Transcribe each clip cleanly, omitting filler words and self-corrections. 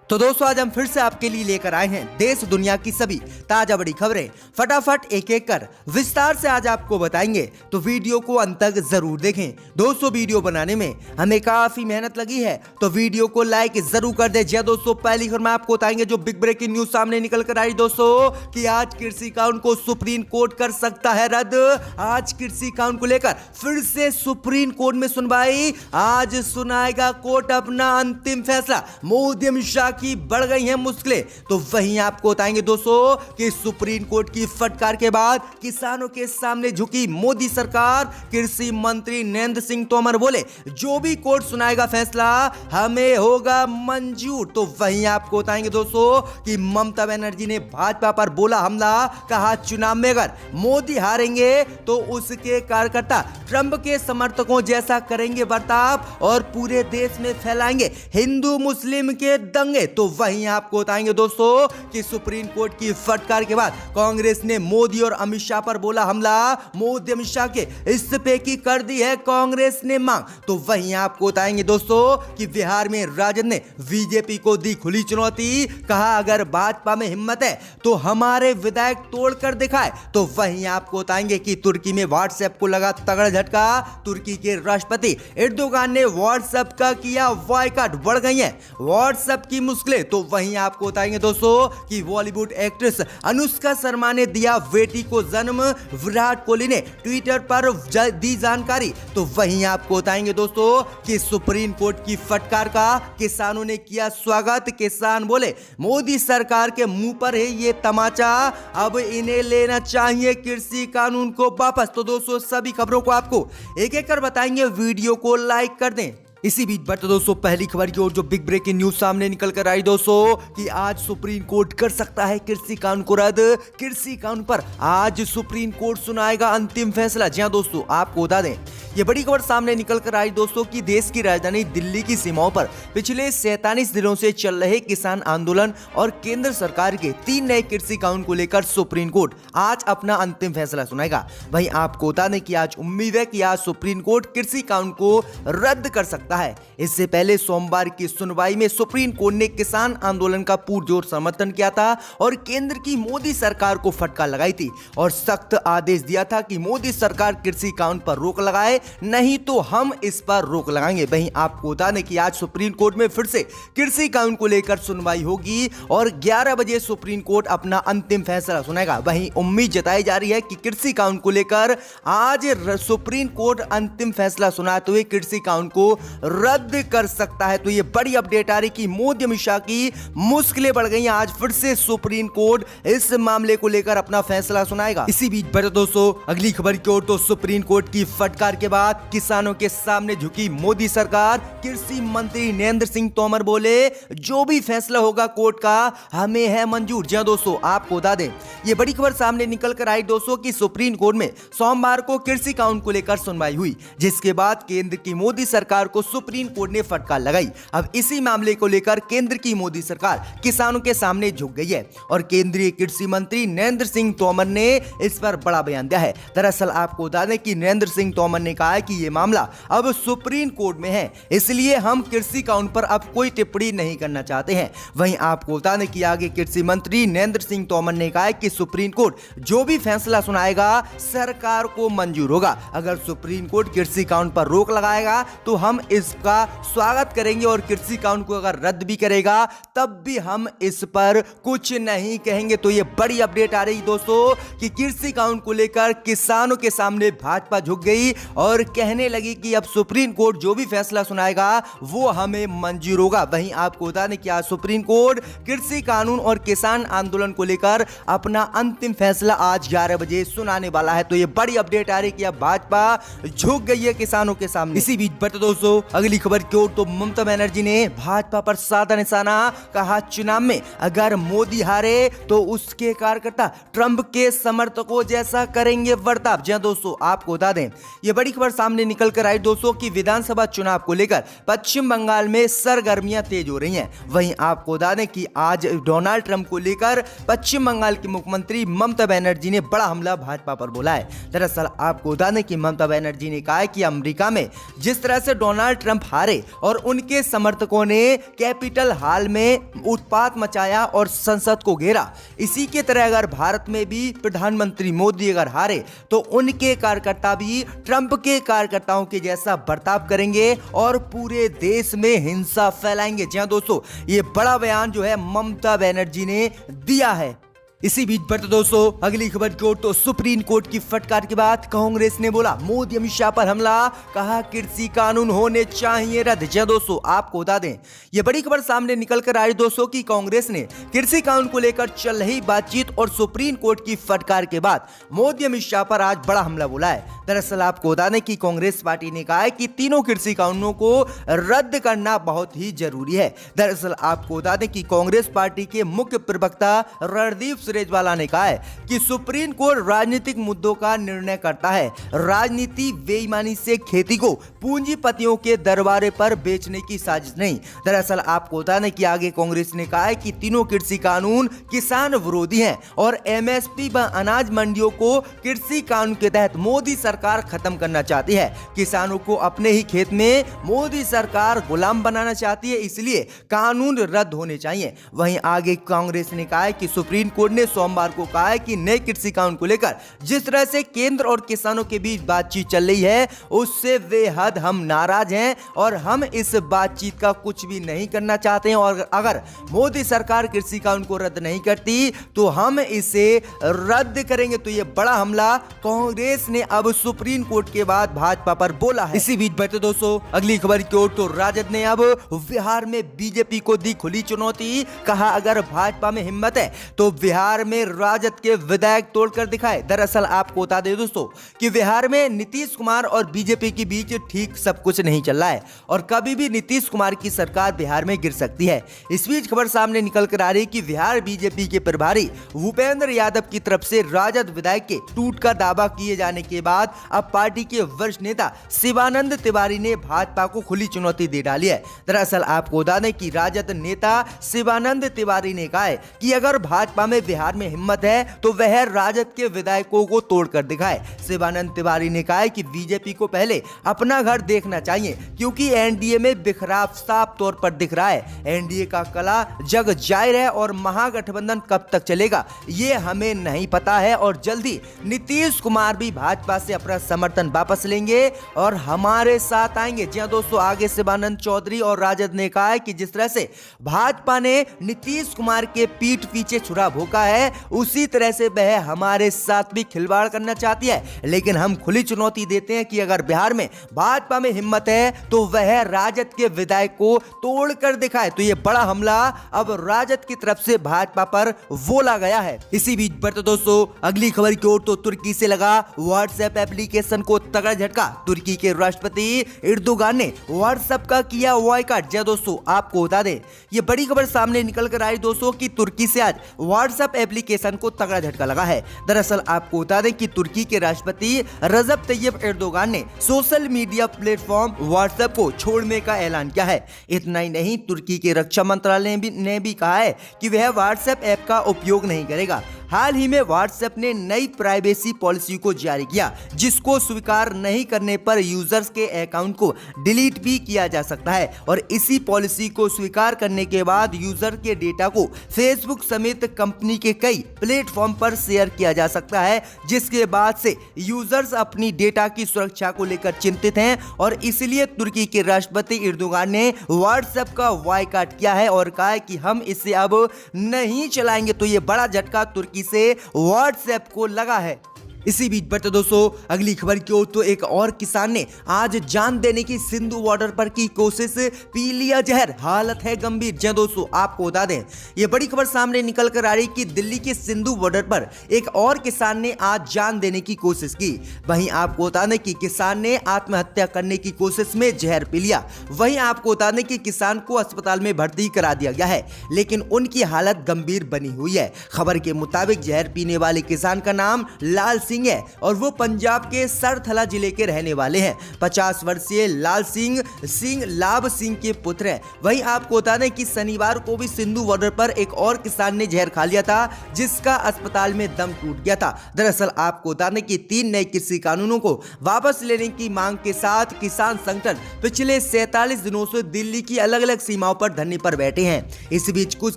तो दोस्तों आज हम फिर से आपके लिए लेकर आए हैं देश दुनिया की सभी ताजा बड़ी खबरें। फटाफट एक एक कर विस्तार से आज आपको बताएंगे, तो वीडियो को अंत तक जरूर देखें। दोस्तों वीडियो बनाने में हमें काफी मेहनत लगी है, तो वीडियो को लाइक जरूर कर दे। जी दोस्तों, पहली खबर में आपको बताएंगे जो बिग ब्रेकिंग न्यूज सामने निकल कर आई दोस्तों कि आज कृषि कानून को सुप्रीम कोर्ट कर सकता है रद्द। आज कृषि कानून को लेकर फिर से सुप्रीम कोर्ट में सुनवाई। आज सुनाएगा कोर्ट अपना अंतिम फैसला। मोदी अमित शाह की बढ़ गई हैं मुश्किलें, तो वहीं आपको बताएंगे दोस्तों कि सुप्रीम कोर्ट की फटकार के बाद किसानों के सामने झुकी मोदी सरकार। कृषि मंत्री नरेंद्र सिंह तोमर बोले जो भी कोर्ट सुनाएगा फैसला हमें होगा मंजूर। तो वहीं आपको बताएंगे दोस्तों कि ममता बनर्जी ने भाजपा पर बोला हमला, कहा चुनाव में अगर मोदी हारेंगे तो उसके कार्यकर्ता ट्रंप के समर्थकों जैसा करेंगे बर्ताव और पूरे देश में फैलाएंगे हिंदू मुस्लिम के दंगे। तो वहीं आपको बताएंगे दोस्तों कि सुप्रीम कोर्ट की फटकार के बाद कांग्रेस ने मोदी और अमित शाह पर बोला हमला। मोदी अमित शाह के इस्तीफे की कर दी है कांग्रेस ने मांग। तो वहीं आपको बताएंगे दोस्तों कि बिहार में राजद ने बीजेपी को दी खुली चुनौती, कहा अगर भाजपा में हिम्मत है तो हमारे विधायक तोड़कर दिखाए। तो वहीं आपको बताएंगे कि तुर्की में व्हाट्सएप को लगा तगड़ा झटका। तुर्की के राष्ट्रपति एर्दोगान ने व्हाट्सएप का किया बॉयकॉट, बढ़ गई है व्हाट्सएप की मुश्किलें। तो वहीं आपको बताएंगे दोस्तों कि बॉलीवुड एक्ट्रेस अनुष्का शर्मा ने दिया बेटी को जन्म। विराट कोहली ने ट्विटर पर दी जानकारी। तो वहीं आपको बताएंगे दोस्तों कि सुप्रीम कोर्ट की फटकार का किसानों ने किया स्वागत। किसान बोले मोदी सरकार के मुंह पर है ये तमाचा, अब इन्हें लेना चाहिए कृषि कानून को वापस। तो दोस्तों सभी खबरों को आपको एक एक कर बताएंगे, वीडियो को लाइक कर दें। इसी बीच बढ़ते दोस्तों पहली खबर की ओर जो बिग ब्रेकिंग न्यूज सामने निकल कर आई दोस्तों कि आज सुप्रीम कोर्ट कर सकता है कृषि कानून को रद्द। कृषि कानून पर आज सुप्रीम कोर्ट सुनाएगा अंतिम फैसला। जी हां दोस्तों, आपको बता दें ये बड़ी खबर सामने निकल कर आई दोस्तों कि देश की राजधानी दिल्ली की सीमाओं पर पिछले 47 दिनों से चल रहे किसान आंदोलन और केंद्र सरकार के 3 नए कृषि कानून को लेकर सुप्रीम कोर्ट आज अपना अंतिम फैसला सुनाएगा। वहीं आपको बता दें कि आज उम्मीद है कि आज सुप्रीम कोर्ट कृषि कानून को रद्द कर सकता है। इससे पहले सोमवार की सुनवाई में सुप्रीम कोर्ट ने किसान आंदोलन का पुरजोर समर्थन किया था और केंद्र की मोदी सरकार को फटकार लगाई थी और सख्त आदेश दिया था कि मोदी सरकार कृषि कानून पर रोक लगाए, नहीं तो हम इस पर रोक लगाएंगे। वहीं आपको बता दें कि आज सुप्रीम कोर्ट में फिर से कृषि कानून को लेकर सुनवाई होगी और 11 बजे सुप्रीम कोर्ट अपना अंतिम फैसला सुनाएगा। वहीं उम्मीद जताई जा रही है कि कृषि कानून को लेकर आज सुप्रीम कोर्ट अंतिम फैसला सुनाते हुए कृषि कानून को रद्द कर सकता है। तो ये बड़ी अपडेट आ रही कि मोदी अमित शाह की मुश्किलें बढ़ गई हैं। आज फिर से सुप्रीम कोर्ट इस मामले को लेकर अपना फैसला सुनाएगा। इसी बीच बढ़ते दोस्तों अगली खबर की ओर तो सुप्रीम कोर्ट की फटकार के बाद किसानों के सामने झुकी मोदी सरकार। कृषि मंत्री नरेंद्र सिंह तोमर बोले जो भी फैसला होगा कोर्ट का हमें है मंजूर। जी दोस्तों, आपको बता दें ये बड़ी खबर सामने निकल कर आई दोस्तों कि सुप्रीम कोर्ट में सोमवार को कृषि कानून को लेकर सुनवाई हुई, जिसके बाद केंद्र की मोदी सरकार को सुप्रीम कोर्ट ने फटकार लगाई। अब इसी मामले को लेकर केंद्र की मोदी सरकार किसानों के सामने झुक गई है और केंद्रीय कृषि मंत्री नरेंद्र सिंह तोमर ने इस पर बड़ा बयान दिया है। दरअसल आपको बता दें कि नरेंद्र सिंह तोमर ने कहा है कि यह मामला अब सुप्रीम कोर्ट में है, इसलिए हम कृषि कानून पर अब कोई टिप्पणी नहीं करना चाहते हैं। वहीं आपको बता दें कि आगे कृषि मंत्री नरेंद्र सिंह तोमर ने कहा है कि सुप्रीम कोर्ट जो भी फैसला सुनाएगा सरकार को मंजूर होगा। अगर सुप्रीम कोर्ट कृषि कानून पर रोक लगाएगा तो हम इसका स्वागत करेंगे और कृषि कानून को अगर रद्द भी करेगा तब भी हम इस पर कुछ नहीं कहेंगे। तो ये बड़ी अपडेट आ रही दोस्तों कि कृषि कानून को लेकर किसानों के सामने भाजपा झुक गई और कहने लगी कि अब सुप्रीम कोर्ट जो भी फैसला सुनाएगा वो हमें मंजूर होगा। वहीं आपको बता दें कि आज सुप्रीम कोर्ट कृषि कानून और किसान आंदोलन को लेकर अपना अंतिम फैसला आज 11 बजे सुनाने वाला है। तो ये बड़ी अपडेट आ रही कि अब भाजपा झुक गई है किसानों के सामने। इसी बीच बढ़ते दोस्तों अगली खबर की ओर तो ममता बनर्जी ने भाजपा पर साधा निशाना, कहा चुनाव में अगर मोदी हारे तो उसके कार्यकर्ता ट्रंप के समर्थकों जैसा करेंगे बर्ताव। जी दोस्तों, आपको बता दें ये बड़ी खबर सामने निकल कर आई दोस्तों कि विधानसभा चुनाव को लेकर पश्चिम बंगाल में सरगर्मियां तेज हो रही हैं। वहीं आपको बता दें कि आज डोनाल्ड ट्रंप को लेकर पश्चिम बंगाल की मुख्यमंत्री ममता बनर्जी ने बड़ा हमला भाजपा पर बोला है। दरअसल आपको बता दें कि ममता बनर्जी ने कहा है कि अमेरिका में जिस तरह से डोनाल्ड डोनाल्ड ट्रंप हारे और उनके समर्थकों ने कैपिटल हॉल में उत्पात मचाया और संसद को घेरा, इसी के तरह अगर भारत में भी प्रधानमंत्री मोदी अगर हारे तो उनके कार्यकर्ता भी ट्रंप के कार्यकर्ताओं के जैसा बर्ताव करेंगे और पूरे देश में हिंसा फैलाएंगे। जी हां दोस्तों, ये बड़ा बयान जो है ममता बनर्जी ने दिया है। इसी बीच बढ़ते दोस्तों अगली खबर की ओर, तो सुप्रीम कोर्ट की फटकार के बाद कांग्रेस ने बोला मोदी अमित शाह पर हमला, कहा कृषि कानून होने चाहिए रद्द। जी दोस्तों, आपको बता दें ये बड़ी खबर सामने निकल कर आई दोस्तों कि कांग्रेस ने कृषि कानून को लेकर चल रही बातचीत और सुप्रीम कोर्ट की फटकार के बाद मोदी अमित शाह पर आज बड़ा हमला बोला है। दरअसल आपको बता दें कि कांग्रेस पार्टी ने कहा है कि तीनों कृषि कानूनों को रद्द करना बहुत ही जरूरी है। दरअसल आपको बता दें कि कांग्रेस पार्टी के मुख्य प्रवक्ता रणदीप सुरजेवाला ने कहा है कि सुप्रीम कोर्ट राजनीतिक मुद्दों का निर्णय करता है, राजनीति बेईमानी से खेती को पूंजीपतियों के दरबारे पर बेचने की साजिश नहीं। दरअसल आपको बता दें कि आगे कांग्रेस ने कहा है कि तीनों कृषि कानून किसान विरोधी हैं और एमएसपी व अनाज मंडियों को कृषि कानून के तहत मोदी सरकार खत्म करना चाहती है। किसानों को अपने ही खेत में मोदी सरकार गुलाम बनाना चाहती है, इसलिए कानून रद्द होने चाहिए। वहीं आगे कांग्रेस ने कहा है कि सुप्रीम कोर्ट ने सोमवार को कहा है कि नए कृषि कानून को लेकर जिस तरह से केंद्र और किसानों के बीच बातचीत चल रही है उससे बेहद हम नाराज हैं और हम इस बातचीत का कुछ भी नहीं करना चाहते हैं और अगर मोदी सरकार कृषि कानून को रद्द नहीं करती तो हम इसे रद्द करेंगे। तो यह बड़ा हमला कांग्रेस ने अब सुप्रीम कोर्ट के बाद भाजपा पर बोला है। इसी बीच बढ़ते दोस्तों अगली खबर की ओर, तो राजद ने अब बिहार में बीजेपी को दी खुली चुनौती, कहा अगर भाजपा में हिम्मत है तो बिहार में राजद के विधायक तोड़कर दिखाए। दरअसल आपको बता दें दोस्तों कि बिहार में नीतीश कुमार और बीजेपी के बीच ठीक सब कुछ नहीं चल रहा है और कभी भी नीतीश कुमार की सरकार बिहार में गिर सकती है। इस बीच खबर सामने निकल कर आ रही कि बिहार बीजेपी के प्रभारी भूपेंद्र यादव की तरफ से राजद विधायक के टूट का दावा किए जाने के बाद अब पार्टी के वरिष्ठ नेता शिवानंद तिवारी ने भाजपा को खुली चुनौती दे डाली है। दरअसल आपको बता दें कि राजद नेता शिवानंद तिवारी ने कहा है कि अगर भाजपा में बिहार में हिम्मत है तो वह राजद के विधायकों को तोड़कर दिखाए। शिवानंद तिवारी ने कहा है कि बीजेपी को पहले अपना घर देखना चाहिए क्योंकि एनडीए में बिखराव साफ तौर पर दिख रहा है। एनडीए का कला जग जाहिर है और महागठबंधन कब तक चलेगा ये हमें नहीं पता है और जल्दी नीतीश कुमार भी भाजपा से अपना समर्थन वापस लेंगे और हमारे साथ आएंगे। जी हां दोस्तों, आगे शिवानंद चौधरी और राजद ने कहा है कि जिस तरह से भाजपा ने नीतीश कुमार के पीठ पीछे छुरा भोंका है उसी तरह से वह हमारे साथ भी खिलवाड़ करना चाहती है, लेकिन हम खुली चुनौती देते हैं कि अगर बिहार में भाजपा में हिम्मत है तो वह राजद के विधायक को तोड़कर दिखाए। तो यह बड़ा हमला अब राजद की तरफ से भाजपा पर बोला गया है। इसी बीच बढ़ते दोस्तों अगली खबर की ओर, तो तुर्की से लगा व्हाट्सएप एप्लीकेशन को तगड़ा झटका। तुर्की के राष्ट्रपति एर्दोगान ने व्हाट्सएप का किया बॉयकॉट। जी दोस्तों, आपको बता दें ये बड़ी खबर सामने निकल कर आई दोस्तों कि तुर्की से आज व्हाट्सएप एप्लीकेशन को तगड़ा झटका लगा है। दरअसल आपको बता दें कि तुर्की के राष्ट्रपति रजब तैयब एर्दोगान ने सोशल मीडिया प्लेटफॉर्म व्हाट्सएप को छोड़ने का ऐलान किया है। इतना ही नहीं, तुर्की के रक्षा मंत्रालय ने भी कहा है कि वह व्हाट्सएप ऐप का उपयोग नहीं करेगा। हाल ही में व्हाट्सएप ने नई प्राइवेसी पॉलिसी को जारी किया जिसको स्वीकार नहीं करने पर यूजर्स के अकाउंट को डिलीट भी किया जा सकता है और इसी पॉलिसी को स्वीकार करने के बाद यूजर के डेटा को फेसबुक समेत कंपनी के कई प्लेटफॉर्म पर शेयर किया जा सकता है, जिसके बाद से यूजर्स अपनी डेटा की सुरक्षा को लेकर चिंतित हैं और इसलिए तुर्की के राष्ट्रपति एर्दोगान ने व्हाट्सएप का बॉयकॉट किया है और कहा है कि हम इसे अब नहीं चलाएंगे। तो ये बड़ा झटका तुर्की से व्हाट्सएप को लगा है। इसी बीच बढ़ते दोस्तों अगली खबर की ओर, तो एक और किसान ने आज जान देने की सिंधु बॉर्डर पर की कोशिश, पी लिया जहर, हालत है गंभीर। जी दोस्तों, आपको बता दें ये बड़ी खबर सामने निकल कर आ रही कि दिल्ली के सिंधु बॉर्डर पर एक और किसान ने आज जान देने की कोशिश की। वहीं आपको बता दें कि किसान ने आत्महत्या करने की कोशिश में जहर पी लिया। वहीं आपको बता दें कि किसान को अस्पताल में भर्ती करा दिया गया है लेकिन उनकी हालत गंभीर बनी हुई है। खबर के मुताबिक जहर पीने वाले किसान का नाम लाल सिंह सिंह है और वो पंजाब के सरथला जिले के रहने वाले हैं। 50 वर्षीय लाल सिंह लाभ सिंह के पुत्र हैं। वहीं आपको बता दें कि शनिवार को भी सिंधु बॉर्डर पर एक और किसान ने जहर खा लिया था, जिसका अस्पताल में दम टूट गया था। दरअसल आपको बता दें कि 3 नए कृषि कानूनों को वापस लेने की मांग के साथ किसान संगठन पिछले 47 दिनों से दिल्ली की अलग अलग सीमाओं पर धरने पर बैठे हैं। इस बीच कुछ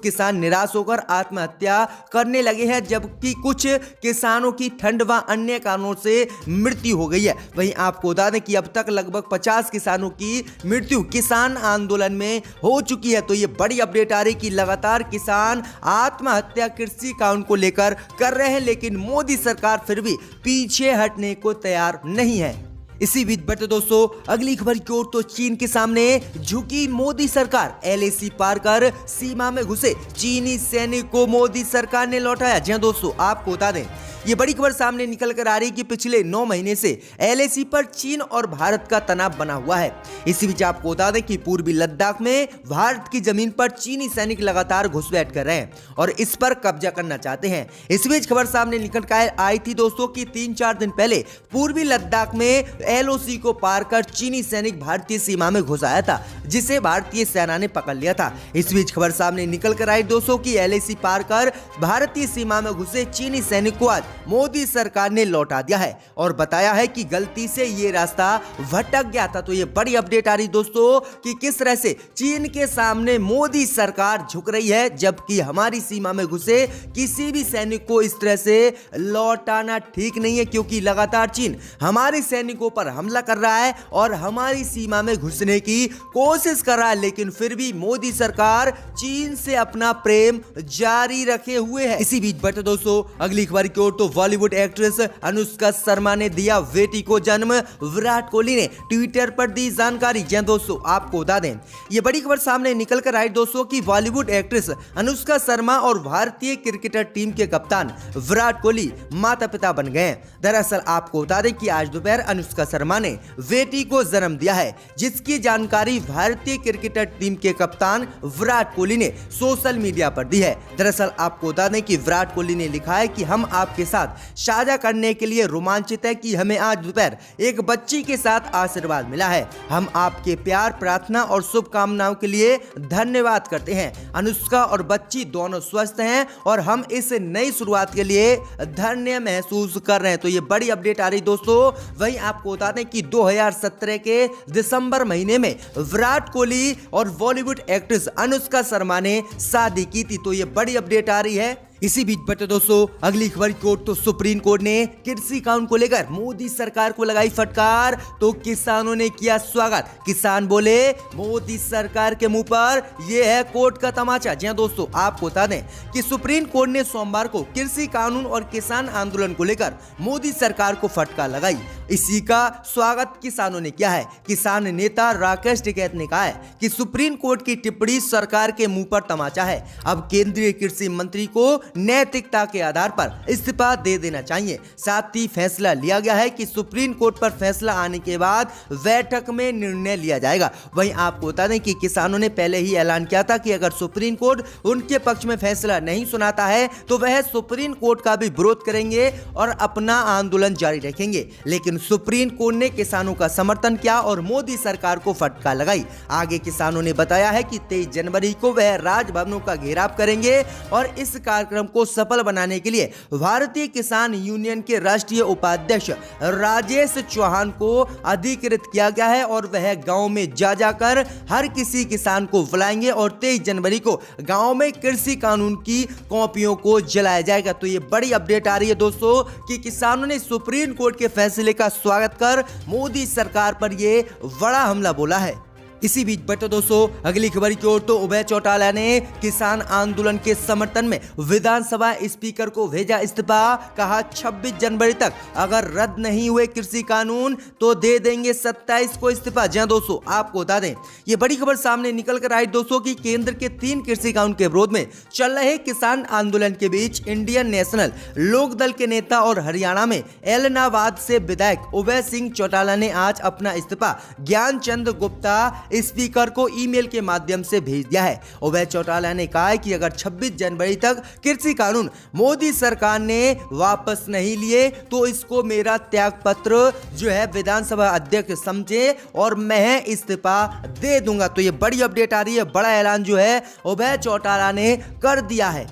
किसान निराश होकर आत्महत्या करने लगे हैं, जबकि कुछ किसानों की ठंड व अन्य कारणों से मृत्यु हो गई है। वहीं आपको बता दें कि अब तक लगभग 50 किसानों की मृत्यु किसान आंदोलन में हो चुकी है। तो ये बड़ी अपडेट आ रही कि लगातार किसान आत्महत्या कृषि कानून को लेकर कर रहे हैं, लेकिन मोदी सरकार फिर भी पीछे हटने को तैयार नहीं है। इसी बीच बढ़ते दोस्तों अगली खबर की ओर, तो चीन के सामने झुकी मोदी सरकार। LAC पार कर सीमा में घुसे चीनी सैनिक को मोदी सरकार ने लौटाया। जी दोस्तों, आपको बता दें ये बड़ी खबर सामने निकल कर आ रही कि पिछले 9 महीने से LAC पर चीन और भारत का तनाव बना हुआ है। इसी बीच आपको बता दें कि पूर्वी लद्दाख में भारत की जमीन पर चीनी सैनिक लगातार घुसपैठ कर रहे हैं और इस पर कब्जा करना चाहते हैं। इस बीच खबर सामने निकल कर आई थी दोस्तों कि 3-4 दिन पहले पूर्वी लद्दाख में LOC को पार कर चीनी सैनिक भारतीय सीमा में घुस आया था, जिसे भारतीय सेना ने पकड़ लिया था। इस बीच खबर सामने निकल कर आई दोस्तों कि LAC पार कर भारतीय सीमा में घुसे चीनी सैनिक को आज मोदी सरकार ने लौटा दिया है और बताया है कि गलती से ये रास्ता भटक गया था। तो ये बड़ी अपडेट आ रही दोस्तों कि किस तरह से चीन के सामने मोदी सरकार झुक रही है, जबकि हमारी सीमा में घुसे किसी भी सैनिक को इस तरह से लौटाना ठीक नहीं है, क्योंकि लगातार चीन हमारे सैनिकों पर हमला कर रहा है और हमारी सीमा में घुसने की कोशिश कर रहा है। लेकिन फिर भी मोदी सरकार चीन से अपना प्रेम जारी रखे हुए है। इसी बीच बढ़ते दोस्तों अगली खबर की ओर, तो बॉलीवुड एक्ट्रेस अनुष्का शर्मा ने दिया बेटी को जन्म। विराट कोहली ने ट्विटर पर दी जानकारी। जी दोस्तों, आपको बता दें ये बड़ी खबर सामने निकल कर आई दोस्तों कि बॉलीवुड एक्ट्रेस अनुष्का शर्मा और भारतीय क्रिकेटर टीम के कप्तान विराट कोहली माता पिता बन गए। दरअसल आपको बता दें कि आज दोपहर अनुष्का शर्मा ने बेटी को जन्म दिया है, जिसकी जानकारी भारतीय क्रिकेटर टीम के कप्तान विराट कोहली ने सोशल मीडिया पर दी है। दरअसल आपको बता दें कि विराट कोहली ने लिखा है कि हम आपके साथ साझा करने के लिए रोमांचित है कि हमें आज दोपहर एक बच्ची के साथ आशीर्वाद मिला है। हम आपके प्यार, प्रार्थना और शुभकामनाओं के लिए धन्यवाद करते हैं। अनुष्का और बच्ची दोनों स्वस्थ हैं और हम इस नई शुरुआत के लिए धन्य महसूस कर रहे हैं। तो ये बड़ी अपडेट आ रही दोस्तों। वहीं आपको बता दें कि 2017 के दिसंबर महीने में विराट कोहली और बॉलीवुड एक्ट्रेस अनुष्का शर्मा ने शादी की थी। तो ये बड़ी अपडेट आ रही है। इसी बीच बढ़ते दोस्तों अगली खबर की ओर, तो सुप्रीम कोर्ट ने कृषि कानून को लेकर मोदी सरकार को लगाई फटकार, तो किसानों ने किया स्वागत। किसान बोले मोदी सरकार के मुंह पर यह है कोर्ट का तमाचा। जी दोस्तों, आपको बता दें कि सुप्रीम कोर्ट ने सोमवार को कृषि कानून और किसान आंदोलन को लेकर मोदी सरकार को फटकार लगाई। इसी का स्वागत किसानों ने किया है। किसान नेता राकेश टिकैत ने कहा है कि सुप्रीम कोर्ट की टिप्पणी सरकार के मुंह पर तमाचा है। अब केंद्रीय कृषि मंत्री को नैतिकता के आधार पर इस्तीफा दे देना चाहिए। साथ ही फैसला लिया गया है कि सुप्रीम कोर्ट पर फैसला आने के बाद बैठक में निर्णय लिया जाएगा। वहीं आपको बता दें कि किसानों ने पहले ही ऐलान किया था कि अगर सुप्रीम कोर्ट उनके पक्ष में फैसला नहीं सुनाता है तो वह सुप्रीम कोर्ट का भी विरोध करेंगे और अपना आंदोलन जारी रखेंगे। लेकिन सुप्रीम कोर्ट ने किसानों का समर्थन किया और मोदी सरकार को फटकार लगाई। आगे किसानों ने बताया है कि 23 जनवरी को वह राजभवनों का घेराव करेंगे और इस कार्यक्रम को सफल बनाने के लिए भारतीय किसान यूनियन के राष्ट्रीय उपाध्यक्ष राजेश चौहान को अधिकृत किया गया है और वह गांव में जाकर हर किसी किसान को बुलाएंगे और 23 जनवरी को गांव में कृषि कानून की कॉपियों को जलाया जाएगा। तो ये बड़ी अपडेट आ रही है दोस्तों कि किसानों ने सुप्रीम कोर्ट के फैसले का स्वागत कर मोदी सरकार पर यह बड़ा हमला बोला है। इसी बीच बढ़ते दोस्तों अगली खबर की ओर, तो अभय चौटाला ने किसान आंदोलन के समर्थन में विधानसभा स्पीकर को भेजा इस्तीफा। कहा 26 जनवरी तक अगर रद्द नहीं हुए कृषि कानून तो दे देंगे 27 को इस्तीफा। जी दोस्तों, आपको बता दें ये बड़ी खबर सामने निकल कर आई दोस्तों कि केंद्र के 3 कृषि कानून के विरोध में चल रहे किसान आंदोलन के बीच इंडियन नेशनल लोक दल के नेता और हरियाणा में एलनाबाद से विधायक अभय सिंह चौटाला ने आज अपना इस्तीफा ज्ञानचंद गुप्ता स्पीकर को ईमेल के माध्यम से भेज दिया है। अभय चौटाला ने कहा है कि अगर 26 जनवरी तक कृषि कानून मोदी सरकार ने वापस नहीं लिए तो इसको मेरा त्याग पत्र जो है विधानसभा अध्यक्ष समझे और मैं इस्तीफा दे दूंगा। तो ये बड़ी अपडेट आ रही है, बड़ा ऐलान जो है अभय चौटाला ने कर दिया है।